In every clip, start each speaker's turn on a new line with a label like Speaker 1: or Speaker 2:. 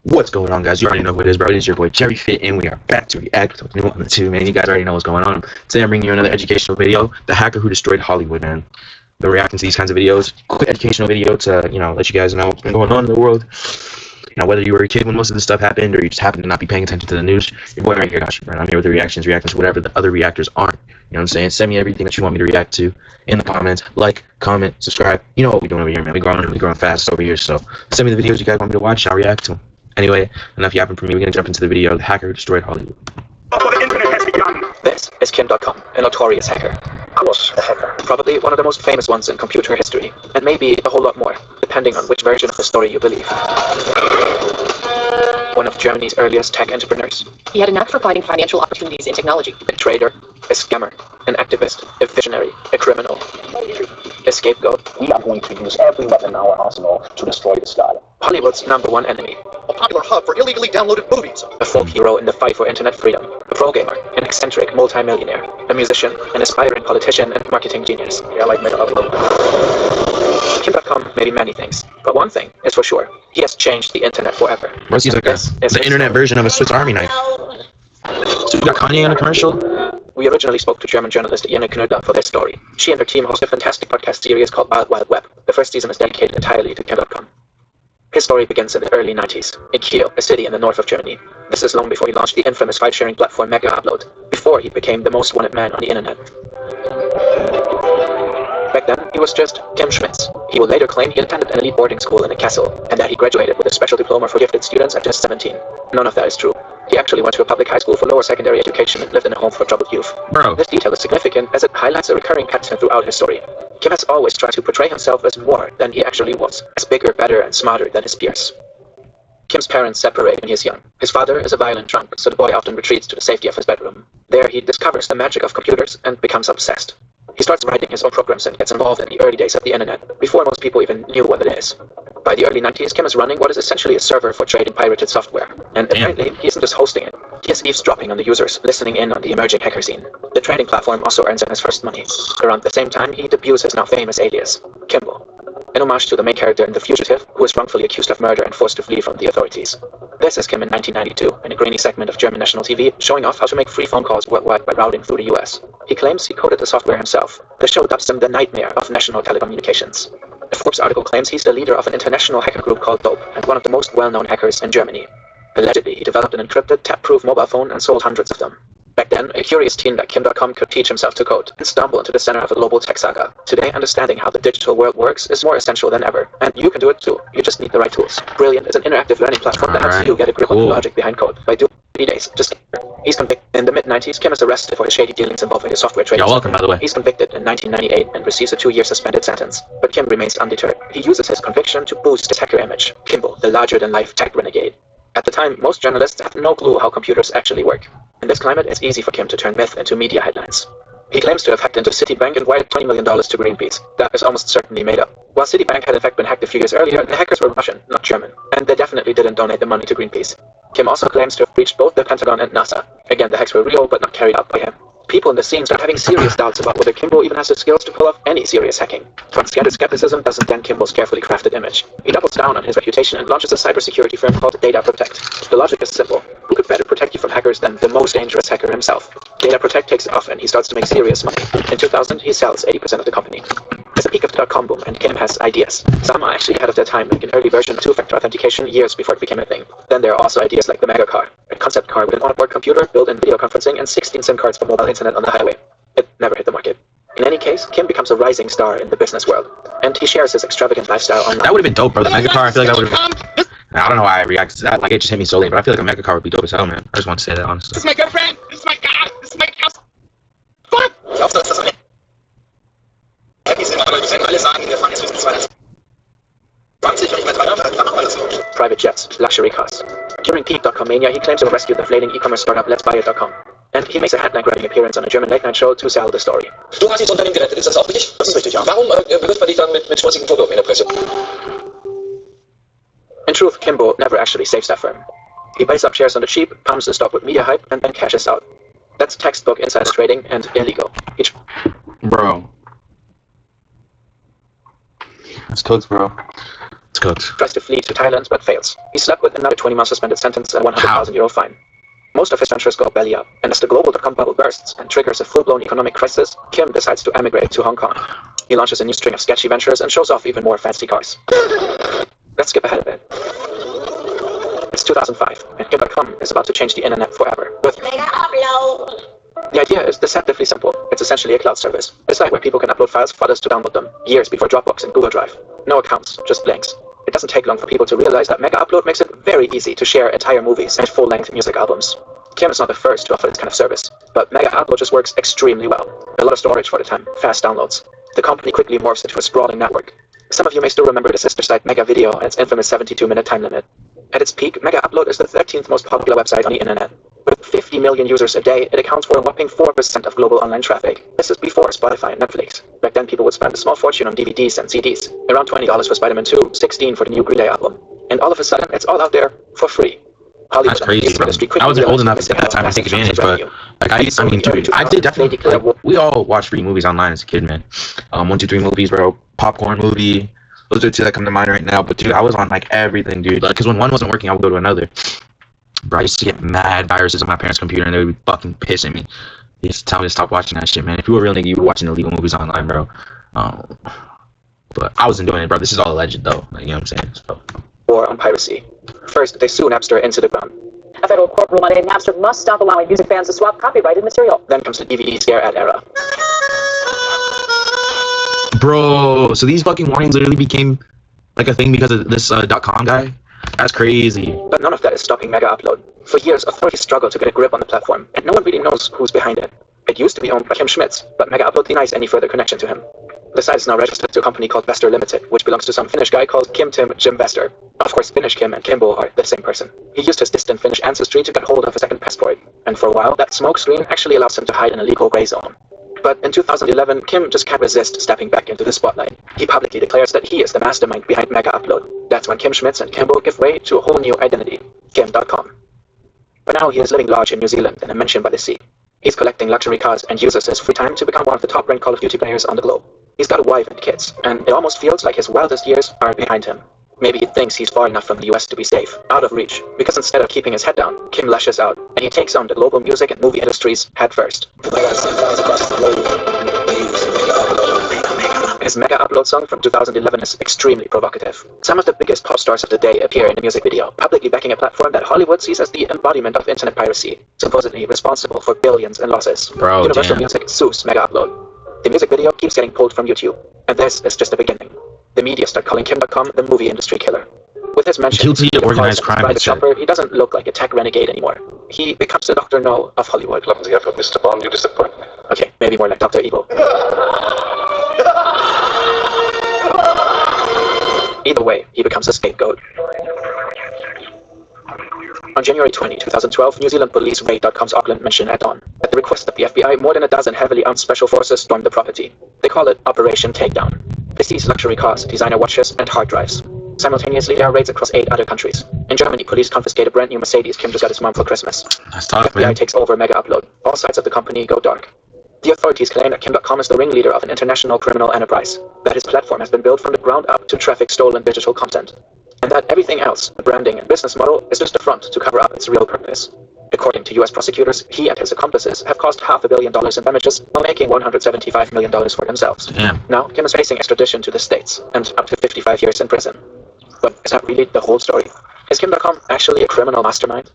Speaker 1: What's going on, guys? You already know who it is, bro. It is your boy Jerry Fit, and we are back to react with new one and two, man. You guys already know what's going on. Today I'm bringing you another educational video, The Hacker Who Destroyed Hollywood, man. Been reacting to these kinds of videos. Quick educational video to, let you guys know what's been going on in the world. Whether you were a kid when most of this stuff happened, or you just happened to not be paying attention to the news, your boy right here got you, man. I'm here with the reactions to whatever the other reactors aren't. You know what I'm saying? Send me everything that you want me to react to in the comments. Like, comment, subscribe. You know what we're doing over here, man. We're growing fast over here, so send me the videos you guys want me to watch, and I'll react to them. Anyway, enough yapping for me. We're gonna jump into the video. The Hacker Who Destroyed Hollywood.
Speaker 2: The internet has begun. This is Kim.com, a notorious hacker. I was a hacker. Probably one of the most famous ones in computer history, and maybe a whole lot more, depending on which version of the story you believe. One of Germany's earliest tech entrepreneurs.
Speaker 3: He had a knack for finding financial opportunities in technology.
Speaker 2: A trader, a scammer, an activist, a visionary, a criminal, a scapegoat.
Speaker 4: We are going to use every weapon in our arsenal to destroy this guy.
Speaker 2: Hollywood's #1 enemy.
Speaker 5: A popular hub for illegally downloaded movies.
Speaker 2: A folk hero in the fight for internet freedom. A pro gamer, an eccentric multi-millionaire, a musician, an aspiring politician, and marketing genius.
Speaker 4: Yeah, like mega upload.
Speaker 2: Kim.com may be many things, but one thing is for sure. He has changed the internet forever.
Speaker 1: Bro, he's like the internet version of a Swiss Army knife. So you got Kanye in a commercial?
Speaker 2: We originally spoke to German journalist Jenny Knödler for this story. She and her team host a fantastic podcast series called Wild Wild Web. The first season is dedicated entirely to Kim.com. His story begins in the early 90s, in Kiel, a city in the north of Germany. This is long before he launched the infamous file-sharing platform Mega Upload, before he became the most wanted man on the internet. Back then, he was just Kim Schmitz. He would later claim he attended an elite boarding school in a castle, and that he graduated with a special diploma for gifted students at just 17. None of that is true. He actually went to a public high school for lower secondary education and lived in a home for troubled youth.
Speaker 1: Bro.
Speaker 2: This detail is significant as it highlights a recurring pattern throughout his story. Kim has always tried to portray himself as more than he actually was, as bigger, better, and smarter than his peers. Kim's parents separate when he is young. His father is a violent drunk, so the boy often retreats to the safety of his bedroom. There he discovers the magic of computers and becomes obsessed. He starts writing his own programs and gets involved in the early days of the internet, before most people even knew what it is. By the early 90s, Kim is running what is essentially a server for trading pirated software. And apparently, he isn't just hosting it. He is eavesdropping on the users, listening in on the emerging hacker scene. The trading platform also earns him his first money. Around the same time, he debuts his now famous alias, Kimbo, an homage to the main character in The Fugitive, who is wrongfully accused of murder and forced to flee from the authorities. This is Kim in 1992, in a grainy segment of German national TV, showing off how to make free phone calls worldwide by routing through the US. He claims he coded the software himself. The show dubs him the nightmare of national telecommunications. A Forbes article claims he's the leader of an international hacker group called Dope, and one of the most well-known hackers in Germany. Allegedly, he developed an encrypted, tap-proof mobile phone and sold hundreds of them. Back then, a curious teen like Kim.com could teach himself to code and stumble into the center of a global tech saga. Today, understanding how the digital world works is more essential than ever, and you can do it too. You just need the right tools. Brilliant is an interactive learning platform that helps you get a grip on the logic behind code by doing 3 days. He's convicted. In the mid-90s, Kim is arrested for his shady dealings involving a software trading.
Speaker 1: You're welcome, by the way.
Speaker 2: He's convicted in 1998 and receives a 2-year suspended sentence. But Kim remains undeterred. He uses his conviction to boost his hacker image. Kimbo, the larger-than-life tech renegade. At the time, most journalists have no clue how computers actually work. In this climate, it's easy for Kim to turn myth into media headlines. He claims to have hacked into Citibank and wired $20 million to Greenpeace. That is almost certainly made up. While Citibank had in fact been hacked a few years earlier, the hackers were Russian, not German, and they definitely didn't donate the money to Greenpeace. Kim also claims to have breached both the Pentagon and NASA. Again, the hacks were real, but not carried out by him. People in the scene start having serious doubts about whether Kimbo even has the skills to pull off any serious hacking. To unscattered skepticism doesn't dent Kimbo's carefully crafted image. He doubles down on his reputation and launches a cybersecurity firm called Data Protect. The logic is simple. Who could better protect you from hackers than the most dangerous hacker himself? Data Protect takes off and he starts to make serious money. In 2000, he sells 80% of the company. There's a peak of the .com boom, and Kim has ideas. Some are actually ahead of their time, like an early version of two-factor authentication years before it became a thing. Then there are also ideas like the Mega Car, a concept car with an onboard computer, built-in video conferencing, and 16 SIM cards for mobile internet on the highway. It never hit the market. In any case, Kim becomes a rising star in the business world, and he shares his extravagant lifestyle online.
Speaker 1: That would have been dope, bro. The Mega Car, I feel like that would have been... I don't know why I reacted to that. Like, it just hit me so late, but I feel like a Mega Car would be dope as hell, man. I just want to say that, honestly.
Speaker 5: This is my girlfriend. This is my guy. This is my house. What?
Speaker 2: Private jets, luxury cars. During peak.com mania, he claims to have rescued the fledgling e-commerce startup Let's Buy It.com. And he makes a headline-grabbing appearance on a German late-night show to sell the story.
Speaker 4: Du hast dieses Unternehmen gerettet, ist das auch richtig? Das ist richtig, ja. Warum bewirft man dich dann mit schmutzigen Fotos in der Presse?
Speaker 2: In truth, Kimbo never actually saves that firm. He buys up shares on the cheap, pumps the stock with media hype, and then cashes out. That's textbook insider trading and illegal.
Speaker 1: Bro. That's cooked, bro. It's cooked.
Speaker 2: Tries to flee to Thailand but fails. He slept with another 20 months suspended sentence and €100,000 fine. Most of his ventures go belly up, and as the global.com bubble bursts and triggers a full-blown economic crisis, Kim decides to emigrate to Hong Kong. He launches a new string of sketchy ventures and shows off even more fancy cars. Let's skip ahead a bit. It's 2005, and Kim.com is about to change the internet forever. The idea is deceptively simple. It's essentially a cloud service. A site where people can upload files for others to download them, years before Dropbox and Google Drive. No accounts, just blanks. It doesn't take long for people to realize that Mega Upload makes it very easy to share entire movies and full-length music albums. Kim is not the first to offer this kind of service, but Mega Upload just works extremely well. A lot of storage for the time, fast downloads. The company quickly morphs into a sprawling network. Some of you may still remember the sister site Mega Video and its infamous 72-minute time limit. At its peak, Mega Upload is the 13th most popular website on the internet. With 50 million users a day, it accounts for a whopping 4% of global online traffic. This is before Spotify and Netflix. Back then, people would spend a small fortune on DVDs and CDs. Around $20 for Spider-Man 2, $16 for the new Green Day album. And all of a sudden, it's all out there for free. Hollywood.
Speaker 1: That's crazy, bro. I wasn't old enough at that time to take advantage, but like I mean, dude, I did definitely. Like, we all watched free movies online as a kid, man. 1, 2, 3 movies, bro. Popcorn movie. Those are 2 that come to mind right now. But dude, I was on like everything, dude. Like, cause when one wasn't working, I would go to another. Bro, I used to get mad viruses on my parents' computer, and they would be fucking pissing me. They used to tell me to stop watching that shit, man. If you were a real nigga, you were watching illegal movies online, bro. But I wasn't doing it, bro. This is all alleged, though. Like, you know what I'm saying? So.
Speaker 2: War on piracy. First, they sue Napster into the ground.
Speaker 3: A federal court ruled Monday Napster must stop allowing music fans to swap copyrighted material.
Speaker 2: Then comes the DVD scare ad era.
Speaker 1: Bro, so these fucking warnings literally became like a thing because of this .com guy? That's crazy.
Speaker 2: But none of that is stopping Mega Upload. For years, authorities struggled to get a grip on the platform, and no one really knows who's behind it. It used to be owned by Kim Schmitz, but Mega Upload denies any further connection to him. The site is now registered to a company called Vester Limited, which belongs to some Finnish guy called Kim Tim Jim Vester. Of course, Finnish Kim and Kimbo are the same person. He used his distant Finnish ancestry to get hold of a second passport, and for a while, that smoke screen actually allows him to hide in a legal gray zone. But in 2011, Kim just can't resist stepping back into the spotlight. He publicly declares that he is the mastermind behind Mega Upload. That's when Kim Schmitz and Kimbo give way to a whole new identity, Kim.com. But now he is living large in New Zealand in a mansion by the sea. He's collecting luxury cars and uses his free time to become one of the top-ranked Call of Duty players on the globe. He's got a wife and kids, and it almost feels like his wildest years are behind him. Maybe he thinks he's far enough from the US to be safe, out of reach, because instead of keeping his head down, Kim lashes out, and he takes on the global music and movie industries head first. His Mega Upload song from 2011 is extremely provocative. Some of the biggest pop stars of the day appear in the music video, publicly backing a platform that Hollywood sees as the embodiment of internet piracy, supposedly responsible for billions in losses.
Speaker 1: Bro,
Speaker 2: Universal
Speaker 1: damn.
Speaker 2: Music sues Mega Upload. The music video keeps getting pulled from YouTube, and this is just the beginning. The media start calling Kim.com the movie industry killer. With his mention
Speaker 1: Guilty of organized crime,
Speaker 2: by the
Speaker 1: that's it.
Speaker 2: shopper, he doesn't look like a tech renegade anymore. He becomes the Dr. No of Hollywood.
Speaker 4: Clumsy effort, Mr. Bond, you disappoint me.
Speaker 2: Okay, maybe more like Dr. Evil. Either way, he becomes a scapegoat. On January 20, 2012, New Zealand police raid .com's Auckland mansion at dawn. At the request of the FBI, more than a dozen heavily armed special forces stormed the property. They call it Operation Takedown. They seize luxury cars, designer watches, and hard drives. Simultaneously, there are raids across 8 other countries. In Germany, police confiscate a brand new Mercedes Kim just got his mom for Christmas.
Speaker 1: That's tough,
Speaker 2: FBI
Speaker 1: man.
Speaker 2: takes over Mega Upload. All sides of the company go dark. The authorities claim that Kim.com is the ringleader of an international criminal enterprise, that his platform has been built from the ground up to traffic stolen digital content, and that everything else, the branding and business model, is just a front to cover up its real purpose. According to US prosecutors, he and his accomplices have caused $500 million in damages while making $175 million for themselves.
Speaker 1: Damn.
Speaker 2: Now, Kim is facing extradition to the States and up to 55 years in prison. But is that really the whole story? Is Kim.com actually a criminal mastermind?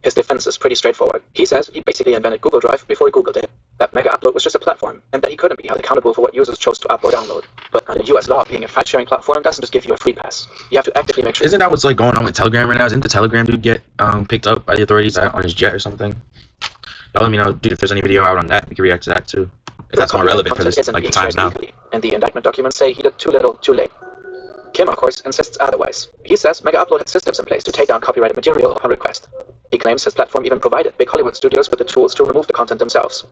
Speaker 2: His defense is pretty straightforward. He says he basically invented Google Drive before Google did, that Mega Upload was just a platform, and that he couldn't be held accountable for what users chose to upload or download. But under US law, being a file-sharing platform doesn't just give you a free pass. You have to actively make sure...
Speaker 1: Isn't that what's like going on with Telegram right now? Isn't the Telegram dude get picked up by the authorities on his jet or something? Y'all let me know, dude, if there's any video out on that, we can react to that too. If that's more relevant for this like times now.
Speaker 2: And the indictment documents say he did too little, too late. Kim, of course, insists otherwise. He says Mega Upload had systems in place to take down copyrighted material upon request. He claims his platform even provided big Hollywood studios with the tools to remove the content themselves.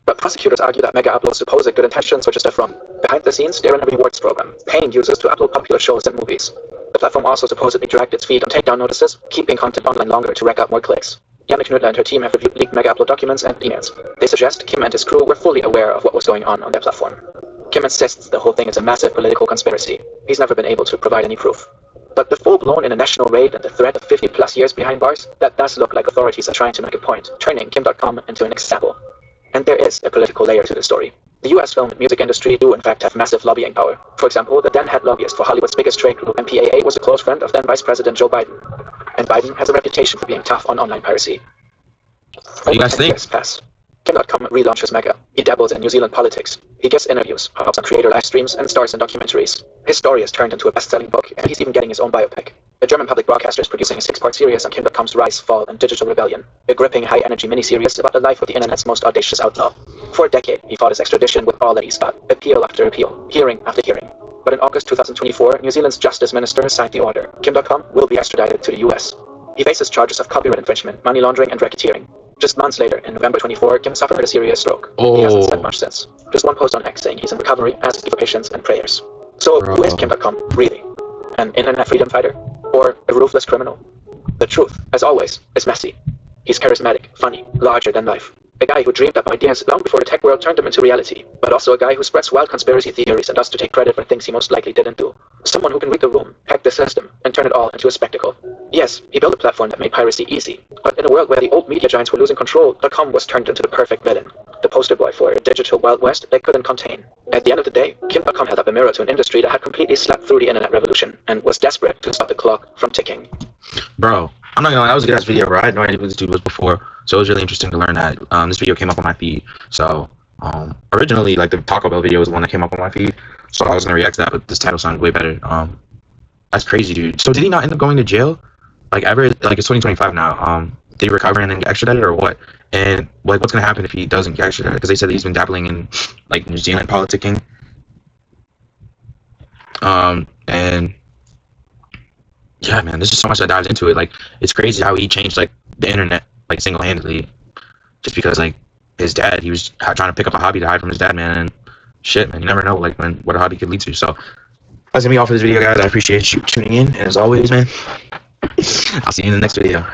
Speaker 2: But prosecutors argue that Mega Upload's supposed good intentions were just a front. Behind the scenes, they're in a rewards program, paying users to upload popular shows and movies. The platform also supposedly dragged its feet on takedown notices, keeping content online longer to rack up more clicks. Yannick Knudler and her team have reviewed leaked Mega Upload documents and emails. They suggest Kim and his crew were fully aware of what was going on their platform. Kim insists the whole thing is a massive political conspiracy. He's never been able to provide any proof. But the full-blown international raid and the threat of 50+ years behind bars, that does look like authorities are trying to make a point, turning Kim.com into an example. And there is a political layer to the story. The US film and music industry do in fact have massive lobbying power. For example, the then head lobbyist for Hollywood's biggest trade group, MPAA, was a close friend of then Vice President Joe Biden. And Biden has a reputation for being tough on online piracy.
Speaker 1: What do you guys think?
Speaker 2: Kim.com relaunches Mega. He dabbles in New Zealand politics. He gives interviews, pops on creator live streams, and stars in documentaries. His story is turned into a best-selling book, and he's even getting his own biopic. The German public broadcaster is producing a 6-part series on Kim.com's rise, fall, and digital rebellion. A gripping, high-energy miniseries about the life of the internet's most audacious outlaw. For a decade, he fought his extradition with all that he's got, appeal after appeal, hearing after hearing. But in August 2024, New Zealand's Justice Minister signed the order. Kim.com will be extradited to the US. He faces charges of copyright infringement, money laundering, and racketeering. Just months later, in November 24, Kim suffered a serious stroke. He hasn't said much since. Just one post on X saying he's in recovery, asking for patience and prayers. So, who is Kim.com, really? An internet freedom fighter? Or a ruthless criminal? The truth, as always, is messy. He's charismatic, funny, larger than life. A guy who dreamed up ideas long before the tech world turned them into reality, but also a guy who spreads wild conspiracy theories and does to take credit for things he most likely didn't do. Someone who can read the room, hack the system, and turn it all into a spectacle. Yes, he built a platform that made piracy easy, but in a world where the old media giants were losing control, .com was turned into the perfect villain. The poster boy for a digital Wild West they couldn't contain. At the end of the day, Kim.com held up a mirror to an industry that had completely slept through the internet revolution, and was desperate to stop the clock from ticking.
Speaker 1: Bro, I'm not gonna lie, that was a good ass video, bro. I had no idea who this dude was before, so it was really interesting to learn that. This video came up on my feed, so originally, like, the Taco Bell video was the one that came up on my feed, so I was gonna react to that, but this title sounded way better. That's crazy, dude. So did he not end up going to jail? Like, ever? Like, it's 2025 now. Did he recover and then get extradited, or what? And like, what's gonna happen if he doesn't get extradited? Because they said that he's been dabbling in like New Zealand politicking. And yeah, man, there's just so much that dives into it. Like, it's crazy how he changed like the internet like single-handedly, just because like his dad, he was trying to pick up a hobby to hide from his dad, man. And shit, man, you never know like what a hobby could lead to. So that's gonna be all for this video, guys. I appreciate you tuning in, and as always, man, I'll see you in the next video.